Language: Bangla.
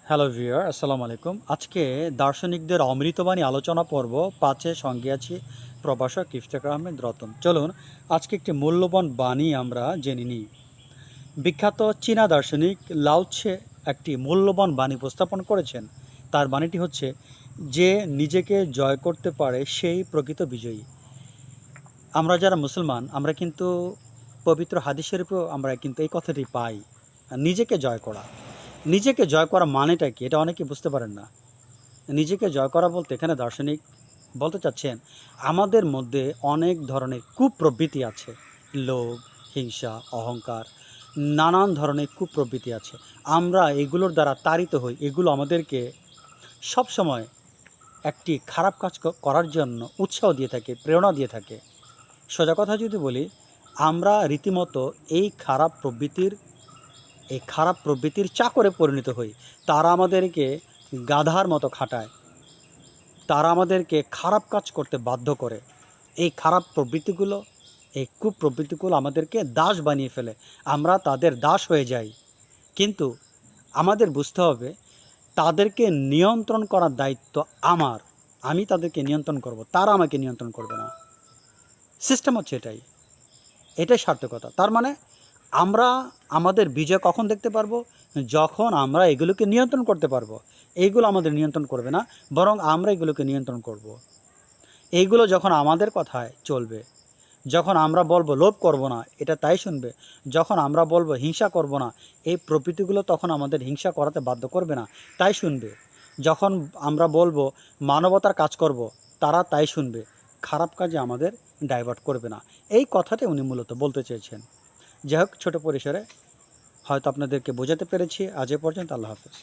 হ্যালো ভিউয়ার, আসসালামু আলাইকুম। আজকে দার্শনিকদের অমৃতবাণী আলোচনা পর্ব ৫-এ সঙ্গে আছি প্রভাষক ইফতেখার আহমেদ রতন। চলুন আজকে একটি মূল্যবান বাণী আমরা জেনে নিই। বিখ্যাত চীনা দার্শনিক লাও ত্সে একটি মূল্যবান বাণী উপস্থাপন করেছেন। তার বাণীটি হচ্ছে, যে নিজেকে জয় করতে পারে সেই প্রকৃত বিজয়ী। আমরা যারা মুসলমান আমরা কিন্তু পবিত্র হাদিস শরীফেও আমরা কিন্তু এই কথাটি পাই, নিজেকে জয় করা। নিজেকে জয় করা মানেটা কি, এটা অনেকে বুঝতে পারেন না। নিজেকে জয় করা বলতে এখানে দার্শনিক বলতে চাচ্ছেন, আমাদের মধ্যে অনেক ধরনের কুপ্রবৃত্তি আছে। লোভ, হিংসা, অহংকার, নানান ধরনের কুপ্রবৃত্তি আছে। আমরা এগুলোর দ্বারা তাড়িত হই। এগুলো আমাদেরকে সবসময় একটি খারাপ কাজ করার জন্য উৎসাহ দিয়ে থাকে, প্রেরণা দিয়ে থাকে। সোজা কথা যদি বলি, আমরা রীতিমতো এই খারাপ প্রবৃত্তির চাকরে পরিণত হই। তারা আমাদেরকে গাধার মতো খাটায়, তারা আমাদেরকে খারাপ কাজ করতে বাধ্য করে। এই খারাপ প্রবৃত্তিগুলো, এই কুপ্রবৃত্তিগুলো আমাদেরকে দাস বানিয়ে ফেলে। আমরা তাদের দাস হয়ে যাই। কিন্তু আমাদের বুঝতে হবে, তাদেরকে নিয়ন্ত্রণ করার দায়িত্ব আমার। আমি তাদেরকে নিয়ন্ত্রণ করব, তারা আমাকে নিয়ন্ত্রণ করবে না। সিস্টেম হচ্ছে এটাই সার্থকতা। তার মানে আমরা আমাদের বিজয় কখন দেখতে পারবো? যখন আমরা এগুলোকে নিয়ন্ত্রণ করতে পারবো। এইগুলো আমাদের নিয়ন্ত্রণ করবে না, বরং আমরা এগুলোকে নিয়ন্ত্রণ করব। এইগুলো যখন আমাদের কথায় চলবে, যখন আমরা বলবো লোভ করব না, এটা তাই শুনবে। যখন আমরা বলবো হিংসা করব না, এই প্রবৃত্তিগুলো তখন আমাদের হিংসা করাতে বাধ্য করবে না, তাই শুনবে। যখন আমরা বলবো মানবতার কাজ করব, তারা তাই শুনবে। খারাপ কাজে আমাদের ডাইভার্ট করবে না। এই কথাটাই উনি মূলত বলতে চেয়েছেন। যাই হোক, ছোটো পরিসরে হয়তো আপনাদেরকে বোঝাতে পেরেছি। আজ এ পর্যন্ত। আল্লাহ হাফেজ।